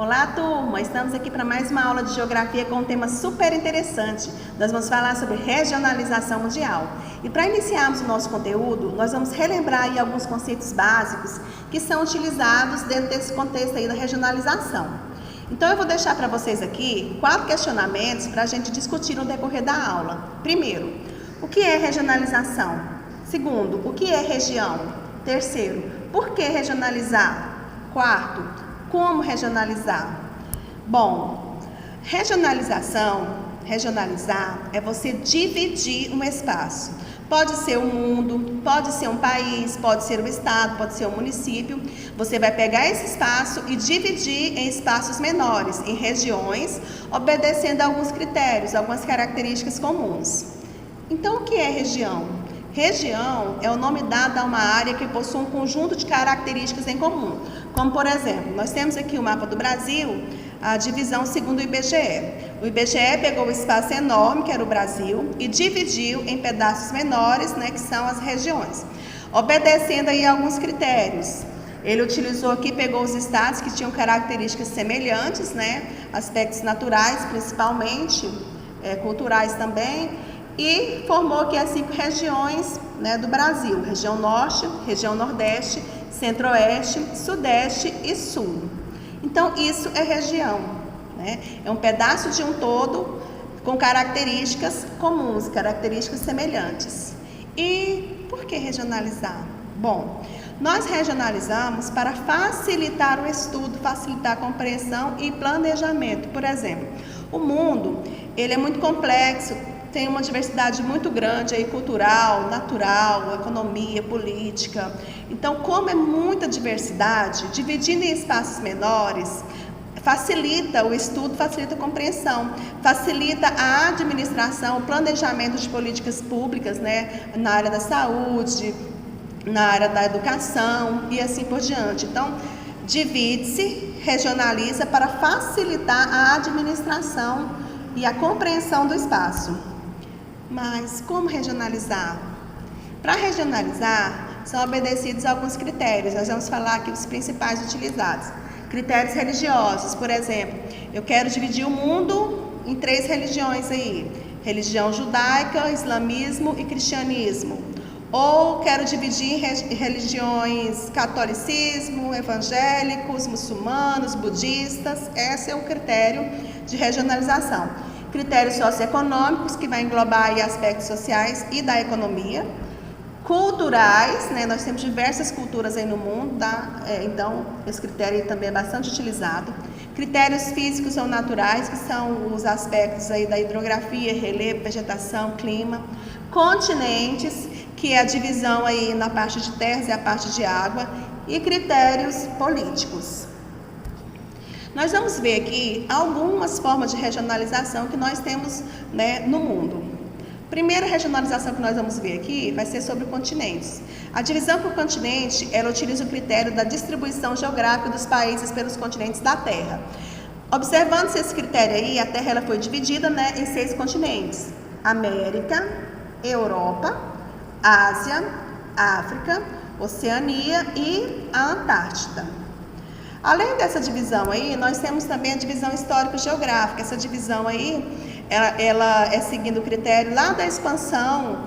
Olá, turma! Estamos aqui para mais uma aula de Geografia com um tema super interessante. Nós vamos falar sobre regionalização mundial. E para iniciarmos o nosso conteúdo, nós vamos relembrar aí alguns conceitos básicos que são utilizados dentro desse contexto aí da regionalização. Então eu vou deixar para vocês aqui 4 questionamentos para a gente discutir no decorrer da aula. Primeiro, o que é regionalização? Segundo, o que é região? Terceiro, por que regionalizar? Quarto, como regionalizar? Bom, regionalizar é você dividir um espaço. Pode ser o mundo, pode ser um país, pode ser o estado, pode ser um município. Você vai pegar esse espaço e dividir em espaços menores, em regiões, obedecendo a alguns critérios, algumas características comuns. Então, o que é região? Região é o nome dado a uma área que possui um conjunto de características em comum. Como, por exemplo, nós temos aqui o mapa do Brasil, a divisão segundo o IBGE. O IBGE pegou um espaço enorme, que era o Brasil, e dividiu em pedaços menores, que são as regiões, obedecendo aí a alguns critérios. Ele utilizou aqui, pegou os estados que tinham características semelhantes, aspectos naturais principalmente, culturais também, e formou aqui as 5 regiões do Brasil: região norte, região nordeste, centro-oeste, sudeste e sul. Então isso é região, é um pedaço de um todo com características comuns, características semelhantes. E por que regionalizar? Bom, nós regionalizamos para facilitar o estudo, facilitar a compreensão e planejamento. Por exemplo, o mundo ele é muito complexo, tem uma diversidade muito grande aí, cultural, natural, economia, política. Então, como é muita diversidade, dividindo em espaços menores, facilita o estudo, facilita a compreensão, facilita a administração, o planejamento de políticas públicas, na área da saúde, na área da educação e assim por diante. Então, divide-se, regionaliza para facilitar a administração e a compreensão do espaço. Mas como regionalizar? Para regionalizar, são obedecidos alguns critérios. Nós vamos falar aqui os principais utilizados. Critérios religiosos, por exemplo, eu quero dividir o mundo em 3 religiões aí: religião judaica, islamismo e cristianismo. Ou quero dividir em religiões catolicismo, evangélicos, muçulmanos, budistas. Esse é o critério de regionalização. Critérios socioeconômicos, que vai englobar aí aspectos sociais e da economia. Culturais, nós temos diversas culturas aí no mundo, então esse critério também é bastante utilizado. Critérios físicos ou naturais, que são os aspectos aí da hidrografia, relevo, vegetação, clima. Continentes, que é a divisão aí na parte de terras e a parte de água. E critérios políticos. Nós vamos ver aqui algumas formas de regionalização que nós temos no mundo. Primeira regionalização que nós vamos ver aqui vai ser sobre continentes. A divisão por continente, ela utiliza o critério da distribuição geográfica dos países pelos continentes da Terra. Observando-se esse critério aí, a Terra ela foi dividida em 6 continentes: América, Europa, Ásia, África, Oceania e a Antártida. Além dessa divisão aí, nós temos também a divisão histórico-geográfica. Essa divisão aí, ela é seguindo o critério lá da expansão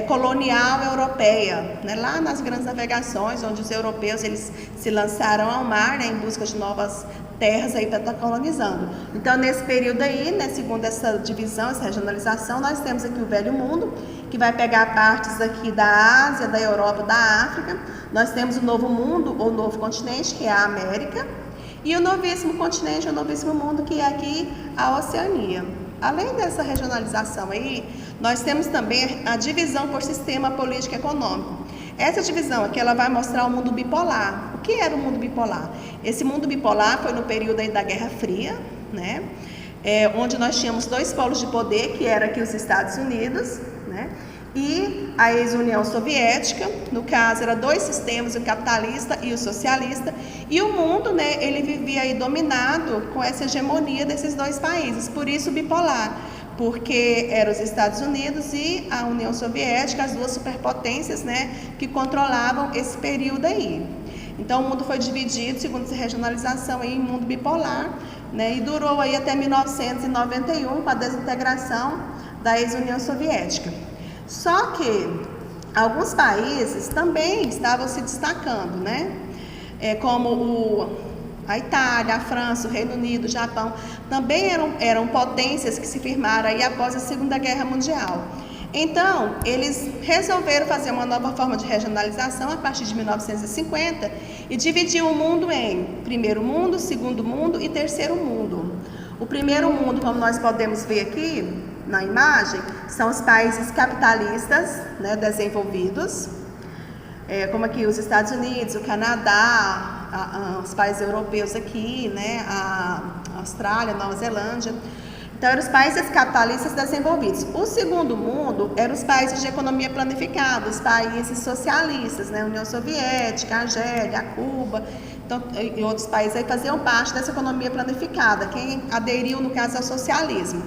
colonial europeia, lá nas grandes navegações, onde os europeus eles se lançaram ao mar em busca de novas terras aí para estar colonizando. Então, nesse período aí, segundo essa divisão, essa regionalização, nós temos aqui o Velho Mundo, que vai pegar partes aqui da Ásia, da Europa, da África. Nós temos o Novo Mundo, ou Novo Continente, que é a América, e o Novíssimo Continente, o Novíssimo Mundo, que é aqui a Oceania. Além dessa regionalização aí, nós temos também a divisão por sistema político e econômico. Essa divisão aqui, ela vai mostrar o mundo bipolar. O que era o mundo bipolar? Esse mundo bipolar foi no período aí da Guerra Fria, onde nós tínhamos 2 polos de poder, que era aqui os Estados Unidos, e a ex-União Soviética. No caso, eram 2 sistemas, o capitalista e o socialista, e o mundo, ele vivia aí dominado com essa hegemonia desses 2 países, por isso bipolar, porque eram os Estados Unidos e a União Soviética, as 2 superpotências, que controlavam esse período aí. Então o mundo foi dividido, segundo essa regionalização, em mundo bipolar, né? E durou aí até 1991, com a desintegração da ex-União Soviética. Só que alguns países também estavam se destacando, né? Como a Itália, a França, o Reino Unido, o Japão, também eram potências que se firmaram aí após a Segunda Guerra Mundial. Então, eles resolveram fazer uma nova forma de regionalização a partir de 1950 e dividir o mundo em primeiro mundo, segundo mundo e terceiro mundo. O primeiro mundo, como nós podemos ver aqui na imagem, são os países capitalistas, né, desenvolvidos, como aqui os Estados Unidos, o Canadá, os países europeus aqui, né, a Austrália, Nova Zelândia. Então, eram os países capitalistas desenvolvidos. O segundo mundo eram os países de economia planificada, os países socialistas, né, União Soviética, Argélia, Cuba, então, e outros países aí faziam parte dessa economia planificada, quem aderiu, no caso, ao socialismo.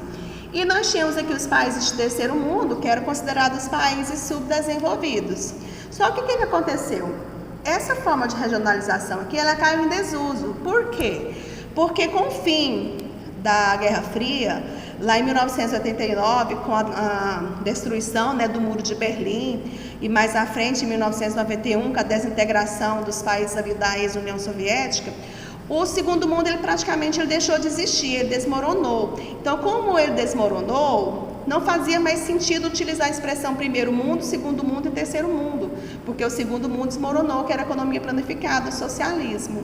E nós tínhamos aqui os países de terceiro mundo, que eram considerados países subdesenvolvidos. Só que o que aconteceu? Essa forma de regionalização aqui, ela caiu em desuso. Por quê? Porque com o fim da Guerra Fria, lá em 1989, com a destruição, né, do Muro de Berlim, e mais à frente, em 1991, com a desintegração dos países ali da ex-União Soviética, o segundo mundo ele praticamente deixou de existir, ele desmoronou. Então, como ele desmoronou, não fazia mais sentido utilizar a expressão primeiro mundo, segundo mundo e terceiro mundo, porque o segundo mundo desmoronou, que era a economia planificada, o socialismo.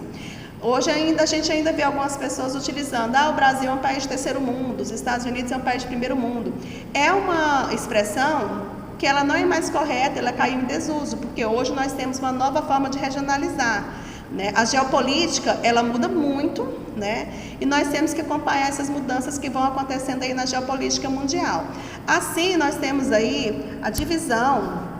Hoje a gente ainda vê algumas pessoas utilizando, o Brasil é um país de terceiro mundo, os Estados Unidos é um país de primeiro mundo. É uma expressão que ela não é mais correta, ela caiu em desuso, porque hoje nós temos uma nova forma de regionalizar, né? A geopolítica, ela muda muito, né? E nós temos que acompanhar essas mudanças que vão acontecendo aí na geopolítica mundial. Assim, nós temos aí a divisão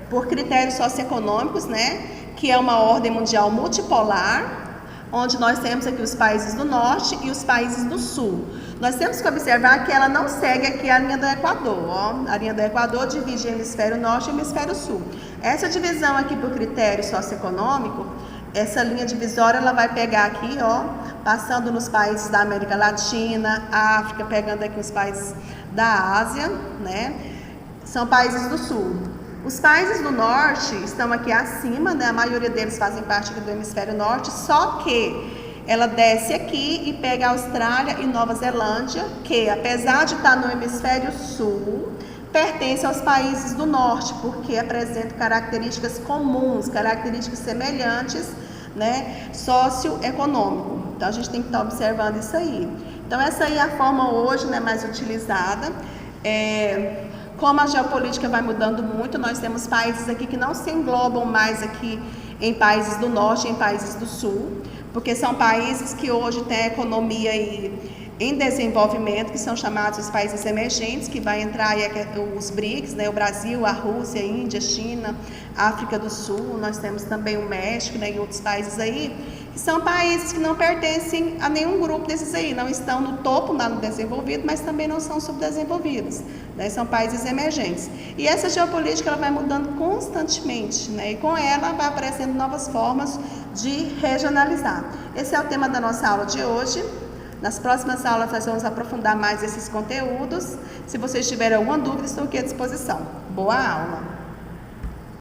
por critérios socioeconômicos, né? Que é uma ordem mundial multipolar, onde nós temos aqui os países do norte e os países do sul. Nós temos que observar que ela não segue aqui a linha do Equador, ó. A linha do Equador divide o hemisfério norte e o hemisfério sul. Essa divisão aqui por critério socioeconômico, essa linha divisória, ela vai pegar aqui, ó, passando nos países da América Latina, África, pegando aqui os países da Ásia, né? São países do sul. Os países do norte estão aqui acima, né? A maioria deles fazem parte aqui do hemisfério norte, só que ela desce aqui e pega a Austrália e Nova Zelândia, que apesar de estar no hemisfério sul, pertence aos países do norte, porque apresentam características comuns, características semelhantes, né? Socioeconômico. Então a gente tem que estar observando isso aí. Então essa aí é a forma hoje, né, mais utilizada. Como a geopolítica vai mudando muito, nós temos países aqui que não se englobam mais aqui em países do norte e em países do sul, porque são países que hoje têm a economia em desenvolvimento, que são chamados os países emergentes, que vai entrar aí os BRICS, né, o Brasil, a Rússia, a Índia, a China, a África do Sul, nós temos também o México, né, e outros países aí, que são países que não pertencem a nenhum grupo desses aí, não estão no topo, no desenvolvido, mas também não são subdesenvolvidos, né, são países emergentes. E essa geopolítica ela vai mudando constantemente, né, e com ela vai aparecendo novas formas de regionalizar. Esse é o tema da nossa aula de hoje. Nas próximas aulas nós vamos aprofundar mais esses conteúdos. Se vocês tiverem alguma dúvida, estou aqui à disposição. Boa aula!